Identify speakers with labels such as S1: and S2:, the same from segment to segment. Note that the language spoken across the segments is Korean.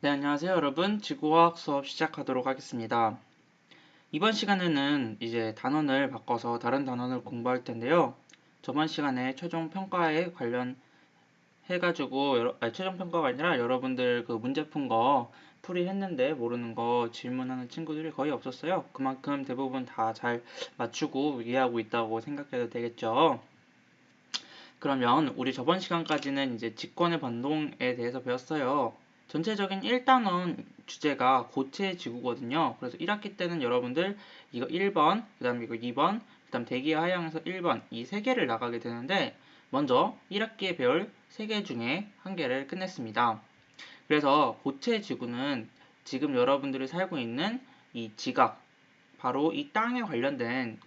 S1: 네, 안녕하세요, 여러분. 지구과학 수업 시작하도록 하겠습니다. 이번 시간에는 이제 단원을 바꿔서 다른 단원을 공부할 텐데요. 저번 시간에 최종 평가에 관련해가지고, 최종 평가가 아니라 여러분들 그 문제 푼 거 풀이했는데 모르는 거 질문하는 친구들이 거의 없었어요. 그만큼 대부분 다 잘 맞추고 이해하고 있다고 생각해도 되겠죠. 그러면 우리 저번 시간까지는 이제 직권의 반동에 대해서 배웠어요. 전체적인 1단원 주제가 고체 지구거든요. 그래서 1학기 때는 여러분들 이거 1번, 그 다음에 이거 2번, 그 다음 대기의 하향에서 1번 이 세 개를 나가게 되는데 먼저 1학기에 배울 3개 중에 한 개를 끝냈습니다. 그래서 고체 지구는 지금 여러분들이 살고 있는 이 지각, 바로 이 땅에 관련된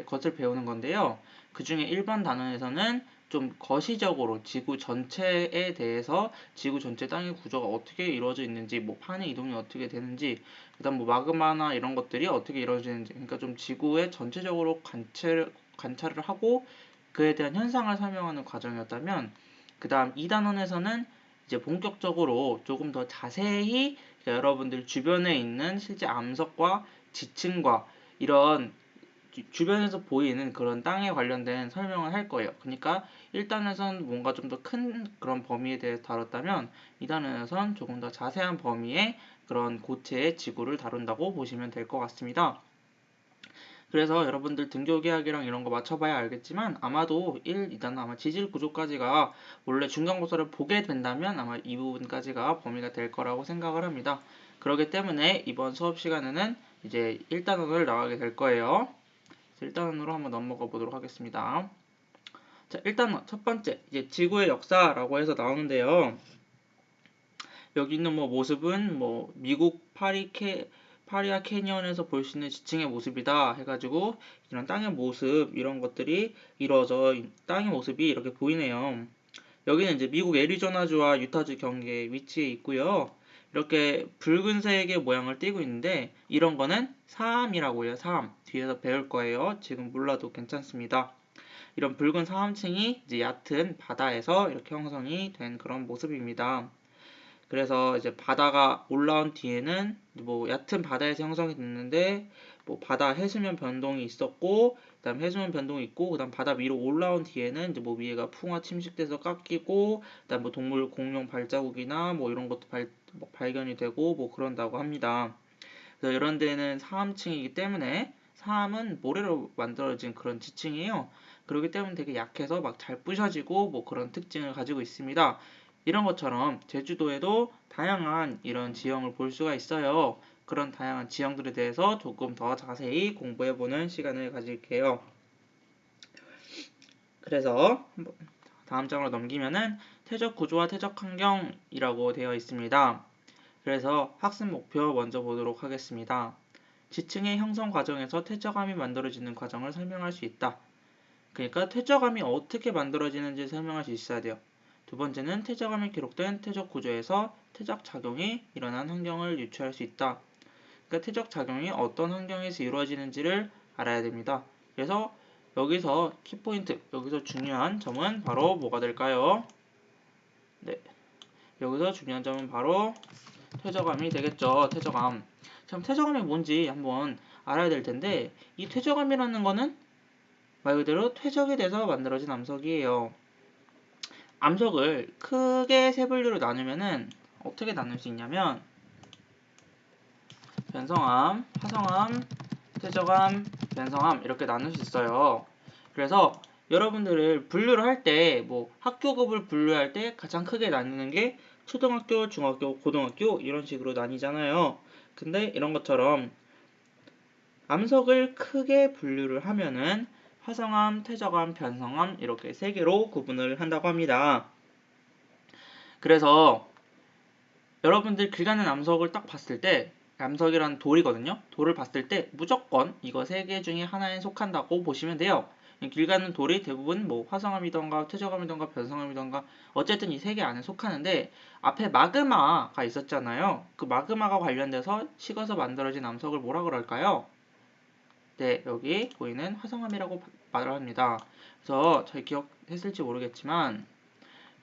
S1: 것을 배우는 건데요. 그 중에 1번 단원에서는 좀 거시적으로 지구 전체에 대해서 지구 전체 땅의 구조가 어떻게 이루어져 있는지, 뭐 판의 이동이 어떻게 되는지, 그다음 뭐 마그마나 이런 것들이 어떻게 이루어지는지, 그러니까 좀 지구의 전체적으로 관찰을 하고 그에 대한 현상을 설명하는 과정이었다면, 그다음 2단원에서는 이제 본격적으로 조금 더 자세히 여러분들 주변에 있는 실제 암석과 지층과 이런 주변에서 보이는 그런 땅에 관련된 설명을 할 거예요. 그러니까 1단에선 뭔가 좀 더 큰 그런 범위에 대해서 다뤘다면 2단에선 조금 더 자세한 범위의 그런 고체의 지구를 다룬다고 보시면 될 것 같습니다. 그래서 여러분들 등교계약이랑 이런 거 맞춰봐야 알겠지만 아마도 1, 2단 아마 지질 구조까지가 원래 중간고사를 보게 된다면 아마 이 부분까지가 범위가 될 거라고 생각을 합니다. 그렇기 때문에 이번 수업 시간에는 이제 1단원을 나가게 될 거예요. 1단원으로 한번 넘어가 보도록 하겠습니다. 자, 일단 첫 번째 이제 지구의 역사라고 해서 나오는데요. 여기 있는 뭐 모습은 뭐 미국 파리아 캐니언에서 볼 수 있는 지층의 모습이다 해가지고 이런 땅의 모습 이런 것들이 이루어져 땅의 모습이 이렇게 보이네요. 여기는 이제 미국 애리조나주와 유타주 경계에 위치해 있고요. 이렇게 붉은색의 모양을 띠고 있는데 이런 거는 사암이라고 해요. 사암. 뒤에서 배울 거예요. 지금 몰라도 괜찮습니다. 이런 붉은 사암층이 이제 얕은 바다에서 이렇게 형성이 된 그런 모습입니다. 그래서 이제 바다가 올라온 뒤에는 뭐 얕은 바다에서 형성이 됐는데 뭐 바다 해수면 변동이 있었고 그다음 해수면 변동이 있고 그다음 바다 위로 올라온 뒤에는 이제 뭐 위에가 풍화 침식돼서 깎이고 그다음 뭐 동물 공룡 발자국이나 뭐 이런 것도 뭐 발견이 되고 뭐 그런다고 합니다. 그래서 이런 데는 사암층이기 때문에 사암은 모래로 만들어진 그런 지층이에요. 그렇기 때문에 되게 약해서 막 잘 부셔지고 뭐 그런 특징을 가지고 있습니다. 이런 것처럼 제주도에도 다양한 이런 지형을 볼 수가 있어요. 그런 다양한 지형들에 대해서 조금 더 자세히 공부해보는 시간을 가질게요. 그래서 다음 장으로 넘기면은 퇴적 구조와 퇴적 환경이라고 되어 있습니다. 그래서 학습 목표 먼저 보도록 하겠습니다. 지층의 형성 과정에서 퇴적암이 만들어지는 과정을 설명할 수 있다. 그러니까 퇴적암이 어떻게 만들어지는지 설명할 수 있어야 돼요. 두 번째는 퇴적암이 기록된 퇴적 구조에서 퇴적 작용이 일어난 환경을 유추할 수 있다. 그러니까 퇴적 작용이 어떤 환경에서 이루어지는지를 알아야 됩니다. 그래서 여기서 키포인트, 여기서 중요한 점은 바로 뭐가 될까요? 네, 여기서 중요한 점은 바로 퇴적암이 되겠죠. 퇴적암. 참 퇴적암이 뭔지 한번 알아야 될 텐데 이 퇴적암이라는 거는 말 그대로 퇴적이 돼서 만들어진 암석이에요. 암석을 크게 세 분류로 나누면은 어떻게 나눌 수 있냐면 변성암, 화성암, 퇴적암, 변성암 이렇게 나눌 수 있어요. 그래서 여러분들을 분류를 할 때 뭐 학교급을 분류할 때 가장 크게 나누는 게 초등학교, 중학교, 고등학교 이런 식으로 나뉘잖아요. 근데 이런 것처럼 암석을 크게 분류를 하면은 화성암, 퇴적암, 변성암 이렇게 세 개로 구분을 한다고 합니다. 그래서 여러분들 길 가는 암석을 딱 봤을 때 암석이란 돌이거든요. 돌을 봤을 때 무조건 이거 세 개 중에 하나에 속한다고 보시면 돼요. 길 가는 돌이 대부분 뭐 화성암이던가 퇴적암이던가 변성암이던가 어쨌든 이 세 개 안에 속하는데 앞에 마그마가 있었잖아요. 그 마그마가 관련돼서 식어서 만들어진 암석을 뭐라 그럴까요? 네, 여기 보이는 화성암이라고 말을 합니다. 그래서 잘 기억했을지 모르겠지만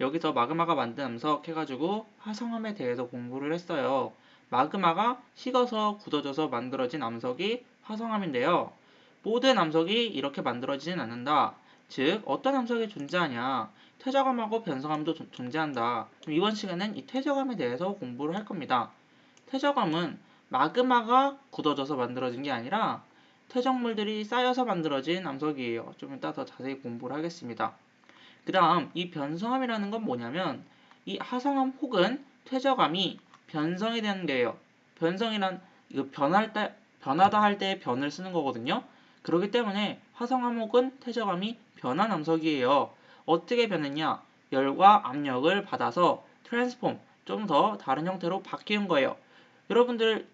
S1: 여기서 마그마가 만든 암석 해가지고 화성암에 대해서 공부를 했어요. 마그마가 식어서 굳어져서 만들어진 암석이 화성암인데요. 모든 암석이 이렇게 만들어지진 않는다. 즉 어떤 암석이 존재하냐? 퇴적암하고 변성암도 존재한다. 이번 시간은 이 퇴적암에 대해서 공부를 할 겁니다. 퇴적암은 마그마가 굳어져서 만들어진 게 아니라 퇴적물들이 쌓여서 만들어진 암석이에요. 좀 이따 더 자세히 공부를 하겠습니다. 그 다음 이 변성암이라는 건 뭐냐면 이 화성암 혹은 퇴적암이 변성이 되는 게예요. 변성이란 이거 변하다 할 때 변을 쓰는 거거든요. 그렇기 때문에 화성암 혹은 퇴적암이 변한 암석이에요. 어떻게 변했냐? 열과 압력을 받아서 트랜스폼, 좀 더 다른 형태로 바뀌는 거예요. 여러분들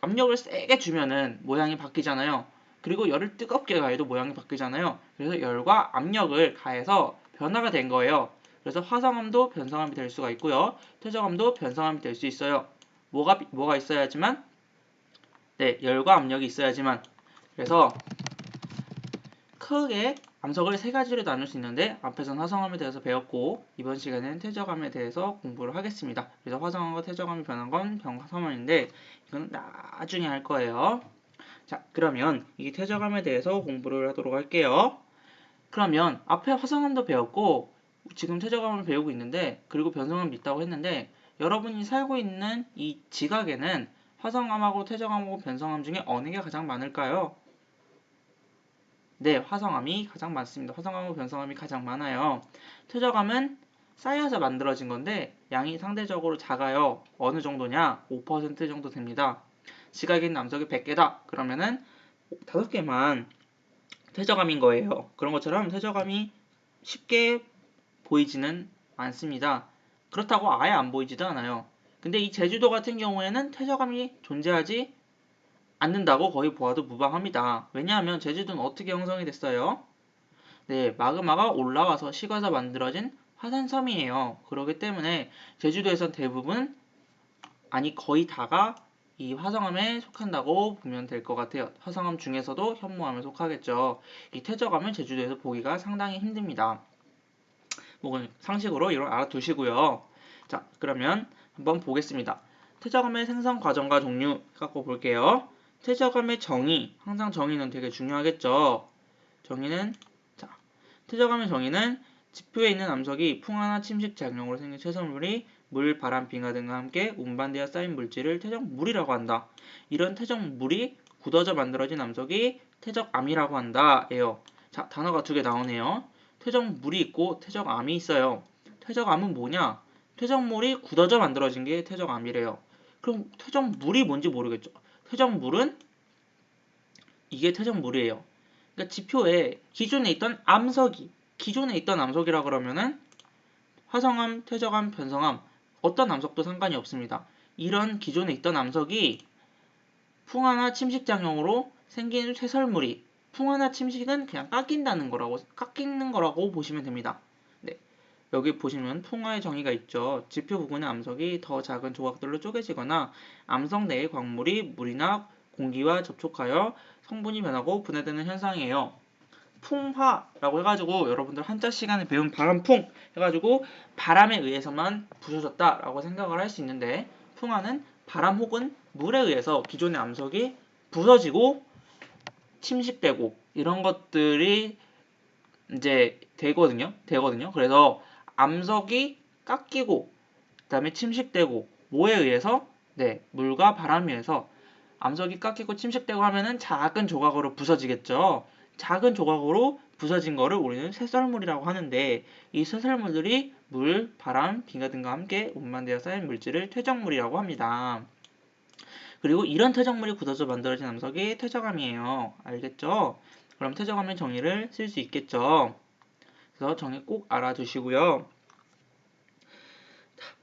S1: 압력을 세게 주면은 모양이 바뀌잖아요. 그리고 열을 뜨겁게 가해도 모양이 바뀌잖아요. 그래서 열과 압력을 가해서 변화가 된 거예요. 그래서 화성암도 변성암이 될 수가 있고요. 퇴적암도 변성암이 될 수 있어요. 뭐가 있어야지만? 네, 열과 압력이 있어야지만. 그래서 크게 암석을 세 가지로 나눌 수 있는데 앞에서는 화성암에 대해서 배웠고 이번 시간에는 퇴적암에 대해서 공부를 하겠습니다. 그래서 화성암과 퇴적암이 변한 건 변화섬인데 이건 나중에 할 거예요. 자, 그러면 이 퇴적암에 대해서 공부를 하도록 할게요. 그러면 앞에 화성암도 배웠고 지금 퇴적암을 배우고 있는데 그리고 변성암이 있다고 했는데 여러분이 살고 있는 이 지각에는 화성암하고 퇴적암하고 변성암 중에 어느 게 가장 많을까요? 네, 화성암이 가장 많습니다. 화성암하고 변성암이 가장 많아요. 퇴적암은 쌓여서 만들어진 건데 양이 상대적으로 작아요. 어느 정도냐? 5% 정도 됩니다. 지각에 있는 암석이 100개다. 그러면은 5개만 퇴적암인 거예요. 그런 것처럼 퇴적암이 쉽게 보이지는 않습니다. 그렇다고 아예 안 보이지도 않아요. 근데 이 제주도 같은 경우에는 퇴적암이 존재하지 않는다고 거의 보아도 무방합니다. 왜냐하면 제주도는 어떻게 형성이 됐어요? 네, 마그마가 올라와서 식어서 만들어진 화산섬이에요. 그렇기 때문에 제주도에선 대부분, 아니 거의 다가 이 화성암에 속한다고 보면 될 것 같아요. 화성암 중에서도 현무암에 속하겠죠. 이 퇴적암을 제주도에서 보기가 상당히 힘듭니다. 혹은 상식으로 이걸 알아두시고요. 자, 그러면 한번 보겠습니다. 퇴적암의 생성 과정과 종류 갖고 볼게요. 퇴적암의 정의, 항상 정의는 되게 중요하겠죠. 정의는 자, 퇴적암의 정의는 지표에 있는 암석이 풍화나 침식 작용으로 생긴 최선물이 물, 바람, 빙하 등과 함께 운반되어 쌓인 물질을 퇴적물이라고 한다. 이런 퇴적물이 굳어져 만들어진 암석이 퇴적암이라고 한다예요. 자, 단어가 두 개 나오네요. 퇴적물이 있고 퇴적암이 있어요. 퇴적암은 뭐냐? 퇴적물이 굳어져 만들어진 게 퇴적암이래요. 그럼 퇴적물이 뭔지 모르겠죠. 퇴적물은 이게 퇴적물이에요. 그러니까 지표에 기존에 있던 암석이라 그러면은 화성암, 퇴적암, 변성암 어떤 암석도 상관이 없습니다. 이런 기존에 있던 암석이 풍화나 침식작용으로 생긴 쇠설물이 풍화나 침식은 그냥 깎이는 거라고 보시면 됩니다. 네, 여기 보시면 풍화의 정의가 있죠. 지표 부근의 암석이 더 작은 조각들로 쪼개지거나 암석 내의 광물이 물이나 공기와 접촉하여 성분이 변하고 분해되는 현상이에요. 풍화라고 해가지고 여러분들 한자 시간에 배운 바람풍 해가지고 바람에 의해서만 부서졌다라고 생각을 할 수 있는데 풍화는 바람 혹은 물에 의해서 기존의 암석이 부서지고 침식되고 이런 것들이 이제 되거든요. 그래서 암석이 깎이고 그다음에 침식되고 뭐에 의해서? 네, 물과 바람에 의해서 암석이 깎이고 침식되고 하면은 작은 조각으로 부서지겠죠. 작은 조각으로 부서진 거를 우리는 쇠설물이라고 하는데 이 쇠설물들이 물, 바람, 빙하 등과 함께 운반되어 쌓인 물질을 퇴적물이라고 합니다. 그리고 이런 퇴적물이 굳어져 만들어진 암석이 퇴적암이에요. 알겠죠? 그럼 퇴적암의 정의를 쓸 수 있겠죠. 그래서 정의 꼭 알아두시고요.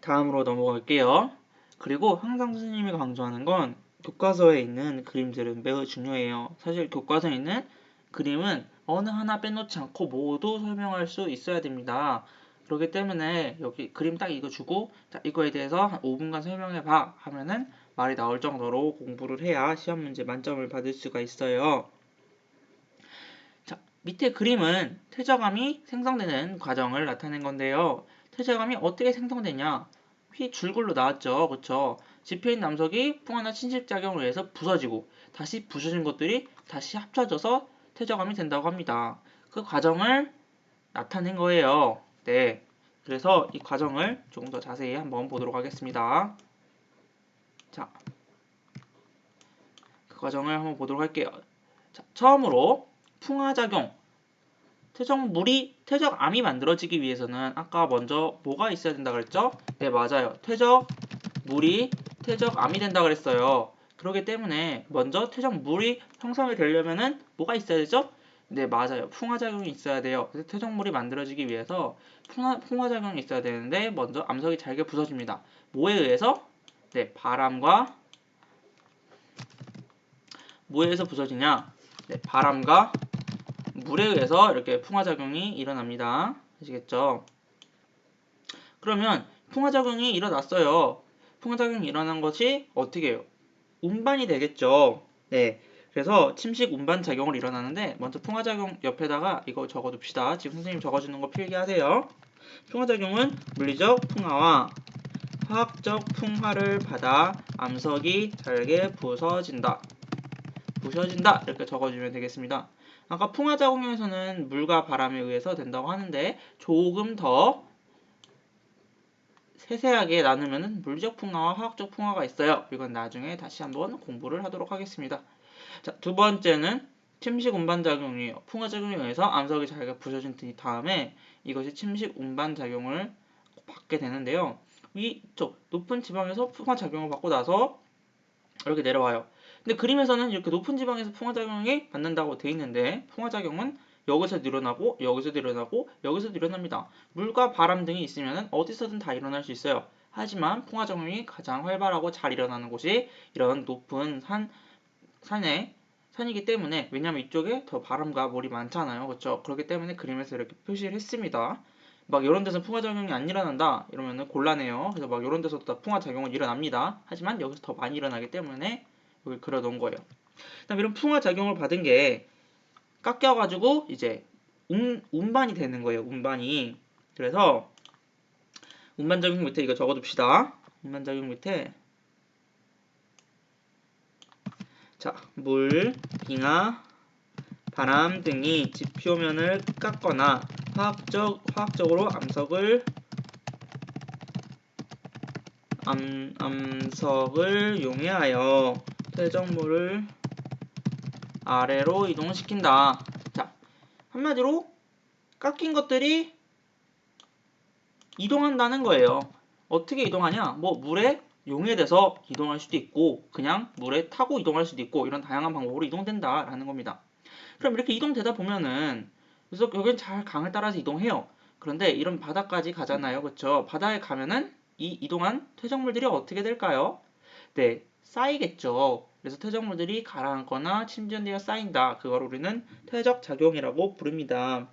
S1: 다음으로 넘어갈게요. 그리고 항상 선생님이 강조하는 건 교과서에 있는 그림들은 매우 중요해요. 사실 교과서에 있는 그림은 어느 하나 빼놓지 않고 모두 설명할 수 있어야 됩니다. 그렇기 때문에 여기 그림 딱 이거 주고 자, 이거에 대해서 한 5분간 설명해 봐 하면은 말이 나올 정도로 공부를 해야 시험 문제 만점을 받을 수가 있어요. 자, 밑에 그림은 퇴적암이 생성되는 과정을 나타낸 건데요. 퇴적암이 어떻게 생성되냐? 줄글로 나왔죠. 그쵸? 지표인 남석이 풍화나 침식작용을 위해서 부서지고 다시 부서진 것들이 다시 합쳐져서 퇴적암이 된다고 합니다. 그 과정을 나타낸 거예요. 네. 그래서 이 과정을 조금 더 자세히 한번 보도록 하겠습니다. 자, 그 과정을 한번 보도록 할게요. 자, 처음으로 풍화작용. 퇴적암이 만들어지기 위해서는 아까 먼저 뭐가 있어야 된다 그랬죠? 네, 맞아요. 퇴적물이 퇴적암이 된다 그랬어요. 그렇기 때문에 먼저 퇴적물이 형성이 되려면은 뭐가 있어야 되죠? 네, 맞아요. 풍화작용이 있어야 돼요. 그래서 퇴적물이 만들어지기 위해서 풍화작용이 있어야 되는데 먼저 암석이 잘게 부서집니다. 뭐에 의해서? 네, 뭐에 의해서 부서지냐? 네, 바람과 물에 의해서 이렇게 풍화작용이 일어납니다. 아시겠죠? 그러면 풍화작용이 일어났어요. 풍화작용이 일어난 것이 어떻게 해요? 운반이 되겠죠. 네. 그래서 침식 운반 작용을 일어나는데 먼저 풍화작용 옆에다가 이거 적어둡시다. 지금 선생님 적어주는 거 필기하세요. 풍화작용은 물리적 풍화와 화학적 풍화를 받아 암석이 잘게 부서진다. 이렇게 적어주면 되겠습니다. 아까 풍화작용에서는 물과 바람에 의해서 된다고 하는데 조금 더 세세하게 나누면 물적 풍화와 화학적 풍화가 있어요. 이건 나중에 다시 한번 공부를 하도록 하겠습니다. 자, 두 번째는 침식 운반 작용이에요. 풍화작용에 의해서 암석이 잘게 부서진 다음에 이것이 침식 운반 작용을 받게 되는데요. 이쪽 높은 지방에서 풍화작용을 받고 나서 이렇게 내려와요. 근데 그림에서는 이렇게 높은 지방에서 풍화작용이 받는다고 돼 있는데 풍화작용은 여기서 일어나고 여기서도 일어나고 여기서도 일어납니다. 물과 바람 등이 있으면 어디서든 다 일어날 수 있어요. 하지만 풍화작용이 가장 활발하고 잘 일어나는 곳이 이런 높은 산이기 때문에 왜냐면 이쪽에 더 바람과 물이 많잖아요. 그렇죠? 그렇기 때문에 그림에서 이렇게 표시를 했습니다. 막 이런 데서 풍화작용이 안 일어난다 이러면은 곤란해요. 그래서 막 이런 데서도 다 풍화작용은 일어납니다. 하지만 여기서 더 많이 일어나기 때문에 여기 그려놓은 거예요. 그다음 이런 풍화작용을 받은 게 깎여가지고 이제 운반이 되는 거예요. 운반이. 그래서 운반작용 밑에 이거 적어둡시다. 운반작용 밑에 자, 물, 빙하, 바람 등이 지표면을 깎거나 화학적으로 암석을 용해하여 퇴적물을 아래로 이동시킨다. 자, 한마디로 깎인 것들이 이동한다는 거예요. 어떻게 이동하냐? 뭐 물에 용해돼서 이동할 수도 있고 그냥 물에 타고 이동할 수도 있고 이런 다양한 방법으로 이동된다라는 겁니다. 그럼 이렇게 이동되다 보면은 그래서 여기는 잘 강을 따라서 이동해요. 그런데 이런 바다까지 가잖아요. 그렇죠? 바다에 가면은 이 이동한 퇴적물들이 어떻게 될까요? 네, 쌓이겠죠. 그래서 퇴적물들이 가라앉거나 침전되어 쌓인다. 그걸 우리는 퇴적작용이라고 부릅니다.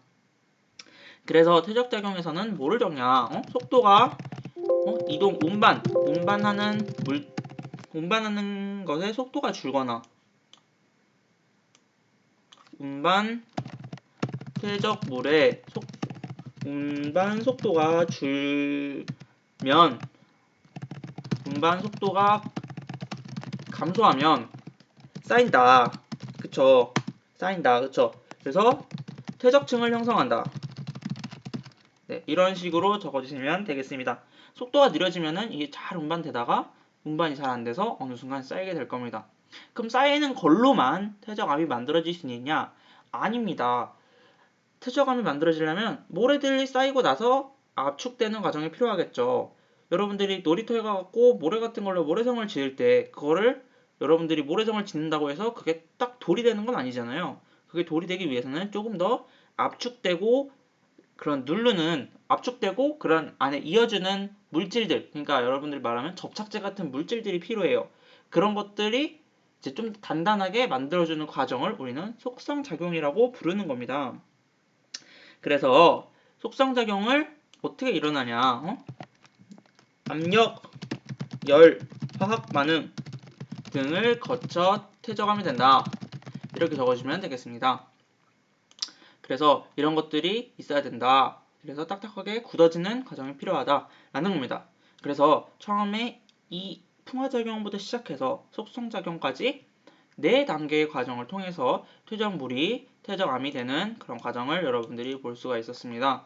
S1: 그래서 퇴적작용에서는 뭐를 적냐? 속도가 운반하는 것의 속도가 줄거나 운반 퇴적물의 운반 속도가 줄면 운반 속도가 감소하면 쌓인다. 그쵸? 쌓인다. 그쵸? 그래서 퇴적층을 형성한다. 네, 이런 식으로 적어주시면 되겠습니다. 속도가 느려지면은 이게 잘 운반되다가 운반이 잘 안 돼서 어느 순간 쌓이게 될 겁니다. 그럼 쌓이는 걸로만 퇴적암이 만들어질 수 있냐? 아닙니다. 퇴적암이 만들어지려면 모래들이 쌓이고 나서 압축되는 과정이 필요하겠죠. 여러분들이 놀이터에 가갖고 모래 같은 걸로 모래성을 지을 때 그거를 여러분들이 모래성을 짓는다고 해서 그게 딱 돌이 되는 건 아니잖아요. 그게 돌이 되기 위해서는 조금 더 압축되고 그런 압축되고 그런 안에 이어주는 물질들, 그러니까 여러분들이 말하면 접착제 같은 물질들이 필요해요. 그런 것들이 이제 좀 단단하게 만들어주는 과정을 우리는 속성작용이라고 부르는 겁니다. 그래서 속성작용을 어떻게 일어나냐? 압력, 열, 화학 반응 등을 거쳐 퇴적함이 된다. 이렇게 적어주면 되겠습니다. 그래서 이런 것들이 있어야 된다. 그래서 딱딱하게 굳어지는 과정이 필요하다라는 겁니다. 그래서 처음에 이 풍화작용부터 시작해서 속성작용까지 4단계의 과정을 통해서 퇴적물이 퇴적암이 되는 그런 과정을 여러분들이 볼 수가 있었습니다.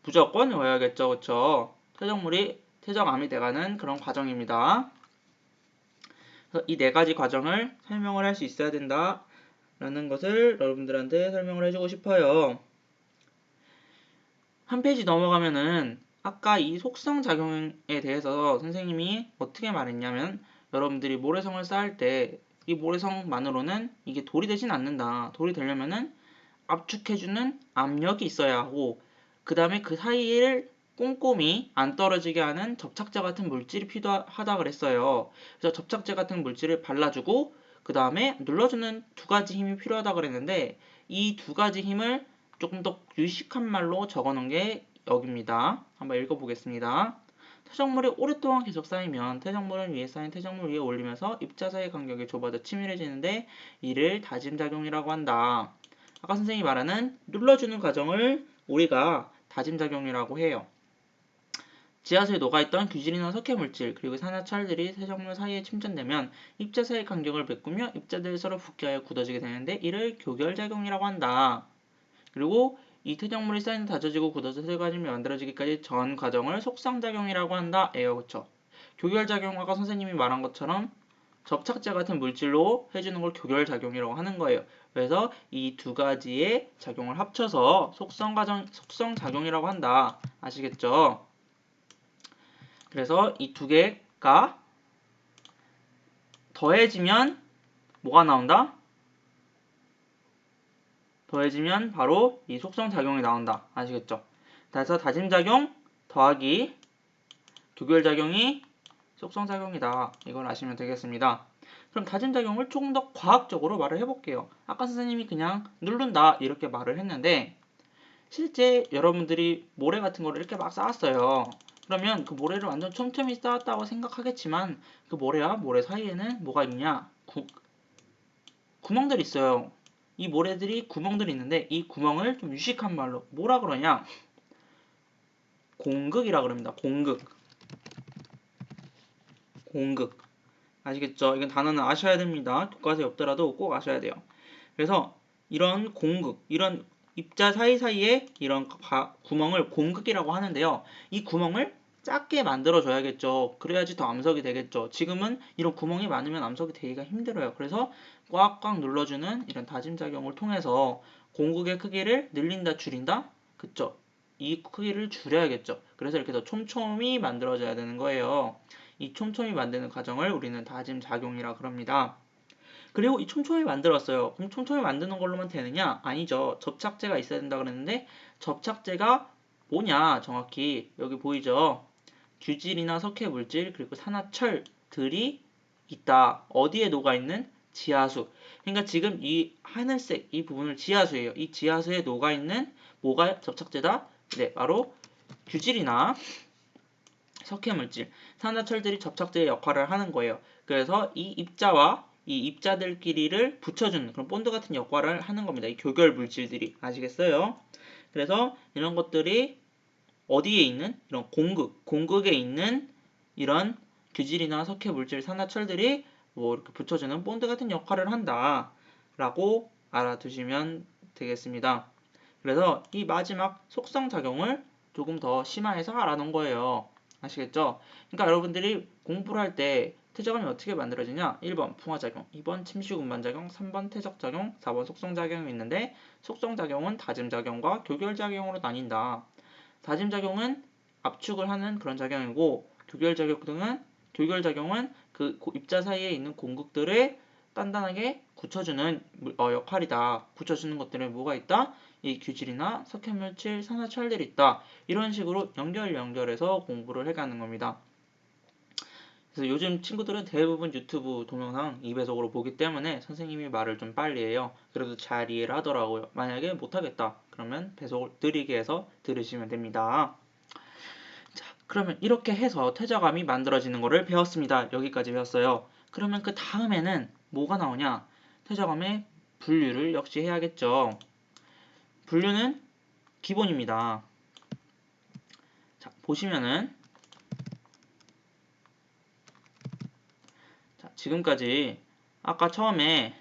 S1: 무조건 외워야겠죠, 그쵸? 퇴적물이 퇴적암이 돼가는 그런 과정입니다. 이 4가지 과정을 설명을 할 수 있어야 된다라는 것을 여러분들한테 설명을 해주고 싶어요. 한 페이지 넘어가면은 아까 이 속성작용에 대해서 선생님이 어떻게 말했냐면 여러분들이 모래성을 쌓을 때 이 모래성만으로는 이게 돌이 되진 않는다. 돌이 되려면은 압축해주는 압력이 있어야 하고 그 다음에 그 사이를 꼼꼼히 안 떨어지게 하는 접착제 같은 물질이 필요하다 그랬어요. 그래서 접착제 같은 물질을 발라주고 그 다음에 눌러주는 2가지 힘이 필요하다 그랬는데 이 2가지 힘을 조금 더 유식한 말로 적어놓은 게 여기입니다. 한번 읽어보겠습니다. 퇴적물이 오랫동안 계속 쌓이면 퇴적물은 위에 쌓인 퇴적물 위에 올리면서 입자 사이 간격이 좁아져 치밀해지는데 이를 다짐작용이라고 한다. 아까 선생님이 말하는 눌러주는 과정을 우리가 다짐작용이라고 해요. 지하수에 녹아있던 규질이나 석회물질 그리고 산화철들이 퇴적물 사이에 침전되면 입자 사이 간격을 메꾸며 입자들이 서로 붙게하여 굳어지게 되는데 이를 교결작용이라고 한다. 그리고 이 퇴적물이 쌓이는 다져지고 굳어져 새가짐이 만들어지기까지 전 과정을 속성작용이라고 한다. 에요, 그쵸? 교결작용 아까 선생님이 말한 것처럼 접착제 같은 물질로 해주는 걸 교결작용이라고 하는 거예요. 그래서 이 2가지의 작용을 합쳐서 속성작용이라고 한다. 아시겠죠? 그래서 이 2개가 더해지면 뭐가 나온다? 더해지면 바로 이 속성작용이 나온다. 아시겠죠? 그래서 다짐작용 더하기 교결작용이 속성작용이다. 이걸 아시면 되겠습니다. 그럼 다짐작용을 조금 더 과학적으로 말을 해볼게요. 아까 선생님이 그냥 누른다 이렇게 말을 했는데 실제 여러분들이 모래 같은 거를 이렇게 막 쌓았어요. 그러면 그 모래를 완전 촘촘히 쌓았다고 생각하겠지만 그 모래와 모래 사이에는 뭐가 있냐? 구멍들이 있어요. 이 모래들이 구멍들이 있는데 이 구멍을 좀 유식한 말로 뭐라 그러냐? 공극이라 그럽니다. 공극. 공극. 아시겠죠? 이건 단어는 아셔야 됩니다. 교과서에 없더라도 꼭 아셔야 돼요. 그래서 이런 공극, 이런 입자 사이사이에 이런 구멍을 공극이라고 하는데요. 이 구멍을 작게 만들어 줘야겠죠. 그래야지 더 암석이 되겠죠. 지금은 이런 구멍이 많으면 암석이 되기가 힘들어요. 그래서 꽉꽉 눌러주는 이런 다짐작용을 통해서 공극의 크기를 늘린다, 줄인다? 그쵸? 이 크기를 줄여야겠죠. 그래서 이렇게 더 촘촘히 만들어져야 되는 거예요. 이 촘촘히 만드는 과정을 우리는 다짐작용이라 그럽니다. 그리고 이 촘촘히 만들었어요. 그럼 촘촘히 만드는 걸로만 되느냐? 아니죠. 접착제가 있어야 된다 그랬는데 접착제가 뭐냐? 정확히 여기 보이죠? 규질이나 석회 물질 그리고 산화철들이 있다. 어디에 녹아있는? 지하수. 그러니까 지금 이 하늘색 이 부분을 지하수예요. 이 지하수에 녹아있는 뭐가 접착제다? 네, 바로 규질이나 석회물질, 산화철들이 접착제의 역할을 하는 거예요. 그래서 이 입자와 이 입자들끼리를 붙여주는 그런 본드 같은 역할을 하는 겁니다. 이 교결 물질들이. 아시겠어요? 그래서 이런 것들이 어디에 있는 이런 공극에 있는 이런 규질이나 석회 물질, 산화철들이 뭐 이렇게 붙여주는 본드 같은 역할을 한다라고 알아두시면 되겠습니다. 그래서 이 마지막 속성작용을 조금 더 심화해서 알아놓은 거예요. 아시겠죠? 그러니까 여러분들이 공부를 할 때 퇴적암이 어떻게 만들어지냐? 1번 풍화작용, 2번 침식운반작용, 3번 퇴적작용, 4번 속성작용이 있는데 속성작용은 다짐작용과 교결작용으로 나뉜다. 다짐작용은 압축을 하는 그런 작용이고 교결작용은 그 입자 사이에 있는 공극들을 단단하게 굳혀주는 역할이다. 굳혀주는 것들에 뭐가 있다? 이 규질이나 석회물질, 산화철들이 있다. 이런 식으로 연결해서 공부를 해가는 겁니다. 그래서 요즘 친구들은 대부분 유튜브 동영상 2배속으로 보기 때문에 선생님이 말을 좀 빨리 해요. 그래도 잘 이해를 하더라고요. 만약에 못하겠다 그러면 배속을 느리게 해서 들으시면 됩니다. 자, 그러면 이렇게 해서 퇴적암이 만들어지는 것을 배웠습니다. 여기까지 배웠어요. 그러면 그 다음에는 뭐가 나오냐? 퇴적암의 분류를 역시 해야겠죠. 분류는 기본입니다. 보시면은 자, 지금까지 아까 처음에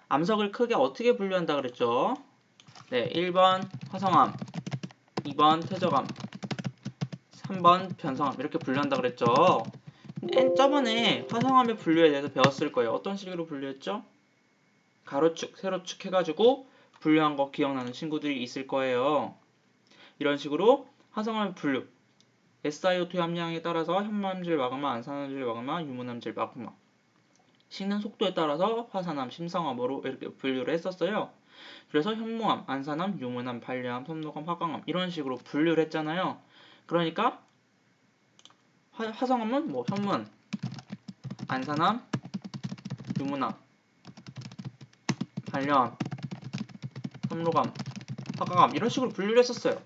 S1: 암석을 크게 어떻게 분류한다 그랬죠? 네, 1번 화성암, 2번 퇴적암, 3번 변성암 이렇게 분류한다 그랬죠? 저번에 화성암의 분류에 대해서 배웠을 거예요. 어떤 식으로 분류했죠? 가로축, 세로축 해가지고 분류한 거 기억나는 친구들이 있을 거예요. 이런 식으로 화성암의 분류, SiO2 함량에 따라서 현무암질 마그마, 안산암질 마그마, 유문암질 마그마 식는 속도에 따라서 화산암, 심성암으로 이렇게 분류를 했었어요. 그래서 현무암, 안산암, 유문암, 반려암, 선로암, 화강암 이런 식으로 분류를 했잖아요. 그러니까 화성암은 뭐 현무암, 안산암, 유문암, 반려암, 선로암, 화강암 이런 식으로 분류를 했었어요.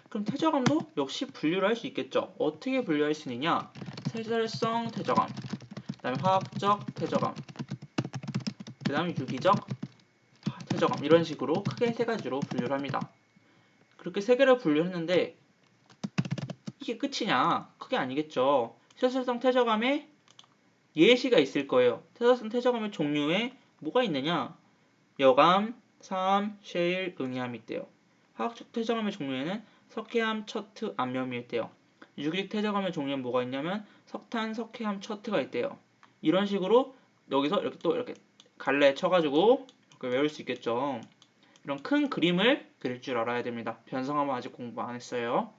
S1: 그럼 퇴적암도 역시 분류를 할 수 있겠죠. 어떻게 분류할 수 있느냐? 세절성 퇴적암, 그 다음에 화학적 퇴적암, 그 다음에 유기적 퇴적암 이런 식으로 크게 세 가지로 분류를 합니다. 그렇게 세 개를 분류했는데 이게 끝이냐? 그게 아니겠죠. 세절성 퇴적암에 예시가 있을 거예요. 세절성 퇴적암의 종류에 뭐가 있느냐? 여감, 사암, 셰일, 응이암이 있대요. 화학적 퇴적암의 종류에는 석회암, 처트, 암염이 있대요. 유기적 퇴적암의 종류에는 뭐가 있냐면 석탄, 석회암, 처트가 있대요. 이런 식으로 여기서 이렇게 또 이렇게 갈래 쳐가지고 이렇게 외울 수 있겠죠. 이런 큰 그림을 그릴 줄 알아야 됩니다. 변성암은 아직 공부 안 했어요.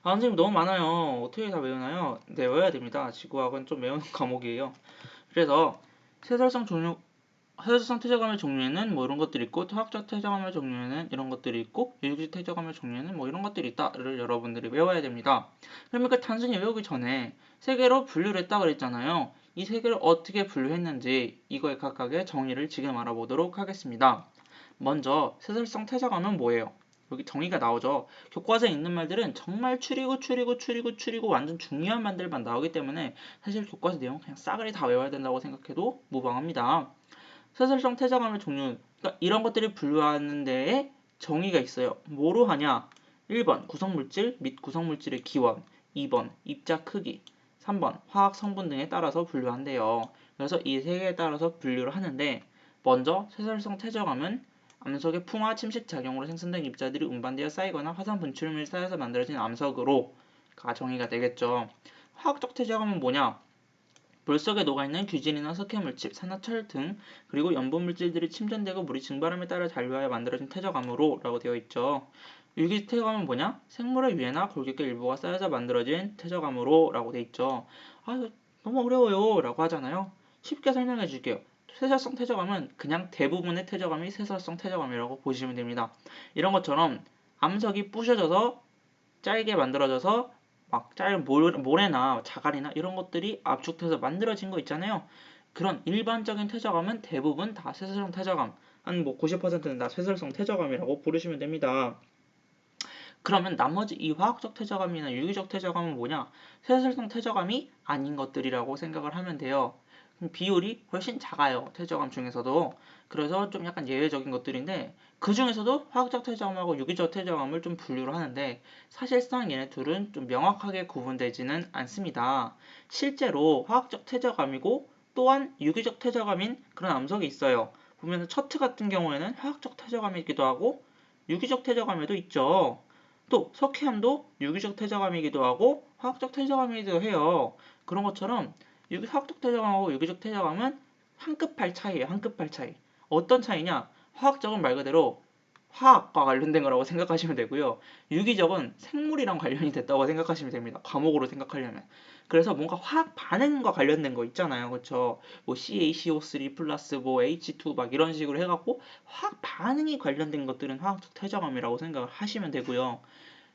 S1: 아, 선생님 너무 많아요. 어떻게 다 외우나요? 네, 외워야 됩니다. 지구학은 좀 외우는 과목이에요. 그래서 세설성 종류 화살성 퇴적암의 종류에는 뭐 이런 것들이 있고 화학적 퇴적암의 종류에는 이런 것들이 있고 유기적 퇴적암의 종류에는 뭐 이런 것들이 있다를 여러분들이 외워야 됩니다. 그러니까 단순히 외우기 전에 세 개로 분류를 했다 그랬잖아요. 이 세 개를 어떻게 분류했는지 이거의 각각의 정의를 지금 알아보도록 하겠습니다. 먼저 세설성 퇴적암은 뭐예요? 여기 정의가 나오죠. 교과서에 있는 말들은 정말 추리고 완전 중요한 말들만 나오기 때문에 사실 교과서 내용 그냥 싸그리 다 외워야 된다고 생각해도 무방합니다. 세설성 퇴적암의 종류, 그러니까 이런 것들을 분류하는 데에 정의가 있어요. 뭐로 하냐? 1번 구성물질 및 구성물질의 기원, 2번 입자 크기, 3번 화학 성분 등에 따라서 분류한대요. 그래서 이 세 개에 따라서 분류를 하는데 먼저 세설성 퇴적암은 암석의 풍화 침식 작용으로 생성된 입자들이 운반되어 쌓이거나 화산 분출물이 쌓여서 만들어진 암석으로가 정의가 되겠죠. 화학적 퇴적암은 뭐냐? 물 속에 녹아있는 규진이나 석회물질, 산화철 등 그리고 염분물질들이 침전되고 물이 증발함에 따라 잔류하여 만들어진 퇴적암으로 라고 되어 있죠. 유기 퇴적암은 뭐냐? 생물의 유해나 골격계 일부가 쌓여서 만들어진 퇴적암으로 라고 되어 있죠. 아, 너무 어려워요 라고 하잖아요. 쉽게 설명해 줄게요. 세설성 퇴적암은 그냥 대부분의 퇴적암이 세설성 퇴적암이라고 보시면 됩니다. 이런 것처럼 암석이 부셔져서 짧게 만들어져서 막 짧은 모래나 자갈이나 이런 것들이 압축돼서 만들어진 거 있잖아요. 그런 일반적인 퇴적암은 대부분 다 쇠설성 퇴적암, 한 뭐 90%는 다 쇠설성 퇴적암이라고 부르시면 됩니다. 그러면 나머지 이 화학적 퇴적암이나 유기적 퇴적암은 뭐냐? 쇠설성 퇴적암이 아닌 것들이라고 생각을 하면 돼요. 비율이 훨씬 작아요. 퇴적암 중에서도. 그래서 좀 약간 예외적인 것들인데 그 중에서도 화학적 퇴적암하고 유기적 퇴적암을 좀 분류를 하는데 사실상 얘네 둘은 좀 명확하게 구분되지는 않습니다. 실제로 화학적 퇴적암이고 또한 유기적 퇴적암인 그런 암석이 있어요. 보면 처트 같은 경우에는 화학적 퇴적암이기도 하고 유기적 퇴적암에도 있죠. 또 석회암도 유기적 퇴적암이기도 하고 화학적 퇴적암이기도 해요. 그런 것처럼 화학적 퇴적암하고 유기적 퇴적암은 한 끗 발 차이예요. 한 끗 발 차이. 어떤 차이냐? 화학적은 말 그대로 화학과 관련된 거라고 생각하시면 되고요. 유기적은 생물이랑 관련이 됐다고 생각하시면 됩니다. 과목으로 생각하려면. 그래서 뭔가 화학 반응과 관련된 거 있잖아요. 그렇죠? 뭐 CaCO3 플러스 뭐 H2 막 이런 식으로 해갖고 화학 반응이 관련된 것들은 화학적 퇴적암이라고 생각을 하시면 되고요.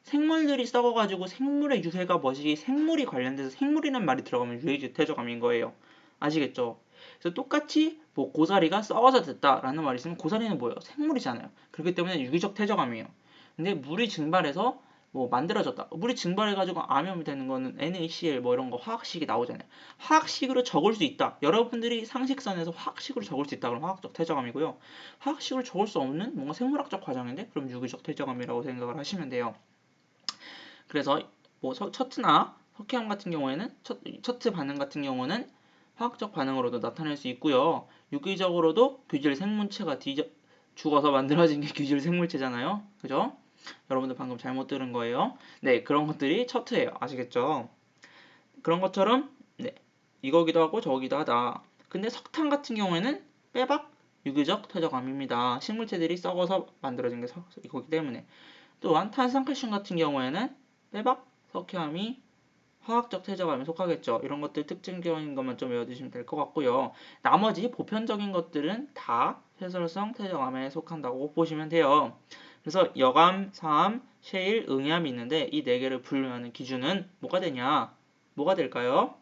S1: 생물들이 썩어가지고 생물의 유해가 뭐지? 생물이 관련돼서 생물이란 말이 들어가면 유해질 퇴적암인 거예요. 아시겠죠? 그래서 똑같이 뭐 고사리가 썩어서 됐다라는 말이 있으면 고사리는 뭐예요? 생물이잖아요. 그렇기 때문에 유기적 퇴적암이에요. 근데 물이 증발해서 뭐 만들어졌다. 물이 증발해가지고 암염이 되는 거는 NaCl 뭐 이런 거 화학식이 나오잖아요. 화학식으로 적을 수 있다. 여러분들이 상식선에서 화학식으로 적을 수 있다. 그럼 화학적 퇴적암이고요. 화학식으로 적을 수 없는 뭔가 생물학적 과정인데 그럼 유기적 퇴적암이라고 생각을 하시면 돼요. 그래서 뭐 셔츠나 석회암 같은 경우에는 셔츠 반응 같은 경우는 화학적 반응으로도 나타낼 수 있고요. 유기적으로도 규질 생물체가 죽어서 만들어진 게 규질 생물체잖아요. 그죠? 여러분들 방금 잘못 들은 거예요. 네, 그런 것들이 셔츠예요. 아시겠죠? 그런 것처럼 네, 이거기도 하고 저거기도 하다. 근데 석탄 같은 경우에는 빼박 유기적 퇴적암입니다. 식물체들이 썩어서 만들어진 게 이거기 때문에. 또한 탄산칼슘 같은 경우에는 빼박 석회암이 화학적 퇴적암에 속하겠죠. 이런 것들 특징적인 것만 좀 외워두시면 될 것 같고요. 나머지 보편적인 것들은 다 회설성 퇴적암에 속한다고 보시면 돼요. 그래서 여감, 사암, 셰일, 응암이 있는데 이 네 개를 분류하는 기준은 뭐가 되냐? 뭐가 될까요?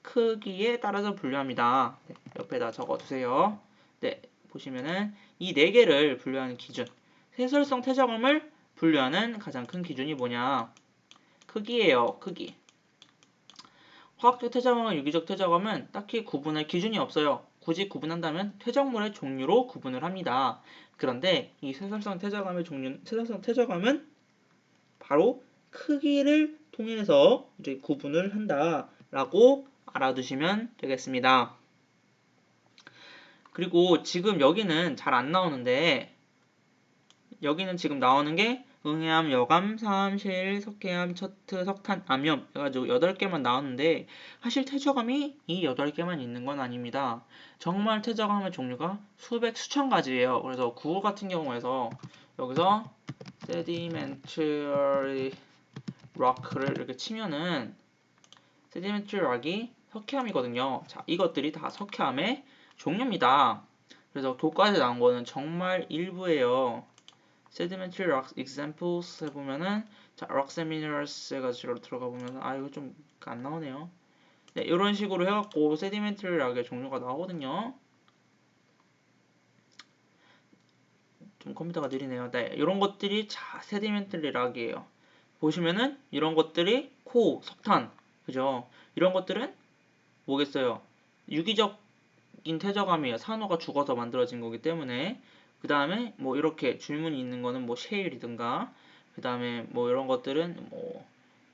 S1: 크기에 따라서 분류합니다. 네, 옆에다 적어두세요. 네, 보시면은 이 네 개를 분류하는 기준. 회설성 퇴적암을 분류하는 가장 큰 기준이 뭐냐? 크기예요. 크기. 화학적 퇴적암과 유기적 퇴적암은 딱히 구분할 기준이 없어요. 굳이 구분한다면 퇴적물의 종류로 구분을 합니다. 그런데 이 쇠설성 퇴적암은 바로 크기를 통해서 이제 구분을 한다라고 알아두시면 되겠습니다. 그리고 지금 여기는 잘 안 나오는데 여기는 지금 나오는 게 응해암, 여감, 사암, 실, 석회암, 셔트, 석탄, 암염 해가지고 8개만 나오는데 사실 퇴적암이 이 8개만 있는 건 아닙니다. 정말 퇴적암의 종류가 수백, 수천 가지예요. 그래서 구글 같은 경우에서 여기서 sedimentary rock를 이렇게 치면은 sedimentary rock이 석회암이거든요. 자, 이것들이 다 석회암의 종류입니다. 그래서 교과서에 나온 거는 정말 일부예요. sedimentary rock examples 해보면은 자, rocks and minerals 해가지고 들어가 보면은 이거 좀 안 나오네요. 네, 이런 식으로 해갖고 sedimentary rock의 종류가 나오거든요. 좀 컴퓨터가 느리네요. 네, 이런 것들이 sedimentary rock이에요. 보시면은 이런 것들이 석탄, 그죠? 이런 것들은 뭐겠어요? 유기적인 퇴적암이에요. 산호가 죽어서 만들어진 거기 때문에. 그 다음에 뭐 이렇게 줄무늬 있는 거는 뭐 셰일이든가 그 다음에 뭐 이런 것들은 뭐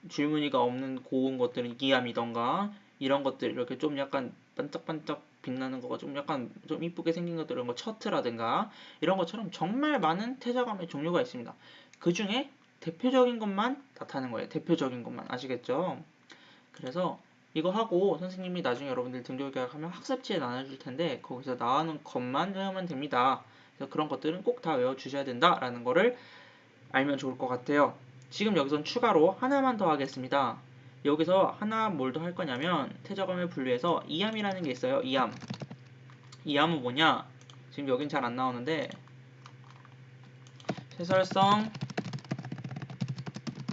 S1: 줄무늬가 없는 고운 것들은 이암이던가 이런 것들 이렇게 좀 약간 반짝반짝 빛나는 거가 좀 약간 좀 이쁘게 생긴 것들 이런 거 셔츠라든가 이런 것처럼 정말 많은 퇴적암의 종류가 있습니다. 그 중에 대표적인 것만 나타나는 거예요. 대표적인 것만 아시겠죠? 그래서 이거 하고 선생님이 나중에 여러분들 등교 계약하면 학습지에 나눠줄 텐데 거기서 나오는 것만 외우면 됩니다. 그래서 그런 것들은 꼭 다 외워주셔야 된다라는 거를 알면 좋을 것 같아요. 지금 여기선 추가로 하나만 더 하겠습니다. 여기서 하나 뭘 더 할 거냐면 퇴적암을 분류해서 이암이라는 게 있어요. 이암. 이암은 뭐냐? 지금 여긴 잘 안 나오는데 쇠설성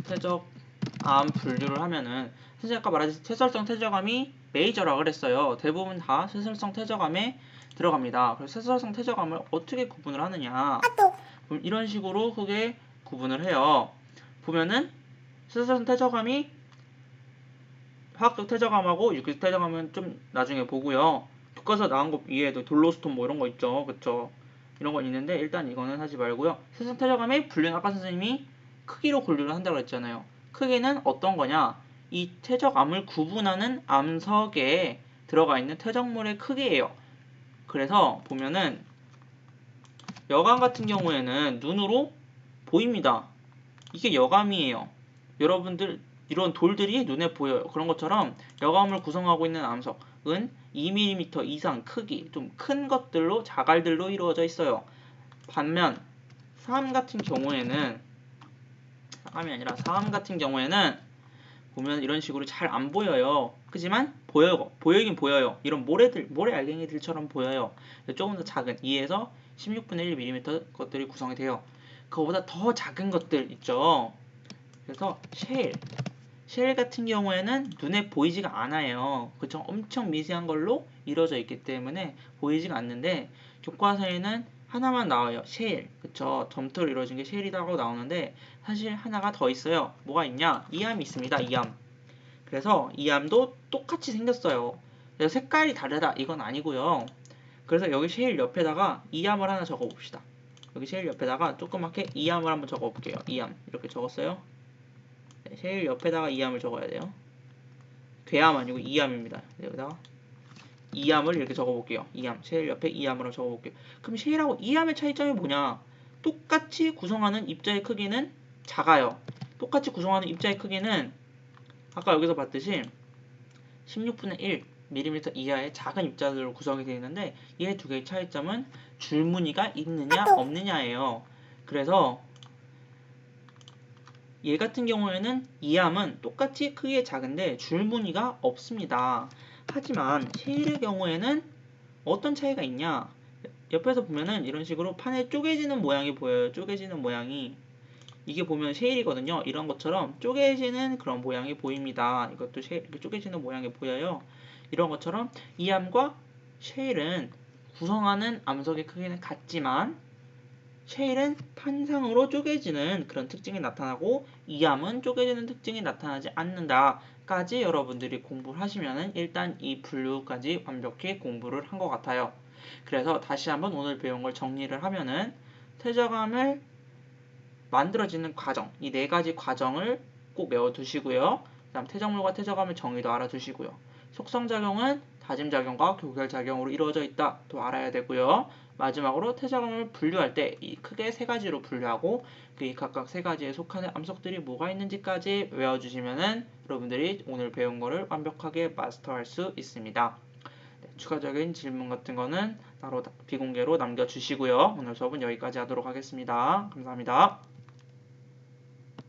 S1: 퇴적암 분류를 하면은 선생님 아까 말했듯이 쇠설성 퇴적암이 메이저라 그랬어요. 대부분 다 쇠설성 퇴적암에 들어갑니다. 그래서 쇠설성 퇴적암을 어떻게 구분을 하느냐? 그럼 이런 식으로 크게 구분을 해요. 보면은 쇠설성 퇴적암이 화학적 퇴적암하고 유기적 퇴적암은 좀 나중에 보고요. 교과서 나온 거 위에도 돌로스톤 뭐 이런 거 있죠. 그쵸? 이런 건 있는데 일단 이거는 하지 말고요. 쇠설성 퇴적암의 분류는 아까 선생님이 크기로 분류를 한다고 했잖아요. 크기는 어떤 거냐? 이 퇴적암을 구분하는 암석에 들어가 있는 퇴적물의 크기예요. 그래서 보면은 여감 같은 경우에는 눈으로 보입니다. 이게 여감이에요. 여러분들 이런 돌들이 눈에 보여요. 그런 것처럼 여감을 구성하고 있는 암석은 2mm 이상 크기, 좀 큰 것들로 자갈들로 이루어져 있어요. 반면 사암 같은 경우에는 보면 이런 식으로 잘 안 보여요. 하지만 보이긴 보여요. 이런 모래 알갱이들처럼 보여요. 조금 더 작은 2에서 16분의 1mm 것들이 구성이 돼요. 그거보다 더 작은 것들 있죠. 그래서 쉘 같은 경우에는 눈에 보이지가 않아요. 그쵸? 엄청 미세한 걸로 이루어져 있기 때문에 보이지가 않는데 교과서에는 하나만 나와요. 그쵸? 점토로 이루어진 게 쉘이라고 나오는데 사실 하나가 더 있어요. 뭐가 있냐? 이암이 있습니다. 이암. 그래서 이암도 똑같이 생겼어요. 그래서 색깔이 다르다 이건 아니고요. 그래서 여기 쉘 옆에다가 이암을 하나 적어봅시다. 여기 쉘 옆에다가 조그맣게 이암을 한번 적어볼게요. 이암 이렇게 적었어요. 셰일 옆에다가 이함을 적어야 돼요. 괴함 아니고 이함입니다. 여기다가 이함을 이렇게 적어볼게요. 이함, 셰일 옆에 이함으로 적어볼게요. 그럼 셰일하고 이함의 차이점이 뭐냐? 똑같이 구성하는 입자의 크기는 작아요. 똑같이 구성하는 입자의 크기는 아까 여기서 봤듯이 16분의 1 mm 이하의 작은 입자들로 구성이 되어 있는데 이 두 개의 차이점은 줄무늬가 있느냐 없느냐예요. 그래서 얘 같은 경우에는 이함은 똑같이 크기에 작은데 줄무늬가 없습니다. 하지만 셰일의 경우에는 어떤 차이가 있냐? 옆에서 보면은 이런 식으로 판에 쪼개지는 모양이 보여요. 쪼개지는 모양이. 이게 보면 셰일이거든요. 이런 것처럼 쪼개지는 그런 모양이 보입니다. 이것도 이렇게 쪼개지는 모양이 보여요. 이런 것처럼 이함과 셰일은 구성하는 암석의 크기는 같지만 셰일은 판상으로 쪼개지는 그런 특징이 나타나고 이함은 쪼개지는 특징이 나타나지 않는다까지 여러분들이 공부를 하시면은 일단 이 분류까지 완벽히 공부를 한 것 같아요. 그래서 다시 한번 오늘 배운 걸 정리를 하면은 퇴적암을 만들어지는 과정, 이 네 가지 과정을 꼭 외워두시고요. 그다음 퇴적물과 퇴적암의 정의도 알아두시고요. 속성작용은 다짐작용과 교결작용으로 이루어져 있다. 또 알아야 되고요. 마지막으로 퇴적암을 분류할 때 이 크게 세 가지로 분류하고 그 각각 세 가지에 속하는 암석들이 뭐가 있는지까지 외워주시면은 여러분들이 오늘 배운 거를 완벽하게 마스터할 수 있습니다. 네, 추가적인 질문 같은 거는 따로 비공개로 남겨주시고요. 오늘 수업은 여기까지 하도록 하겠습니다. 감사합니다.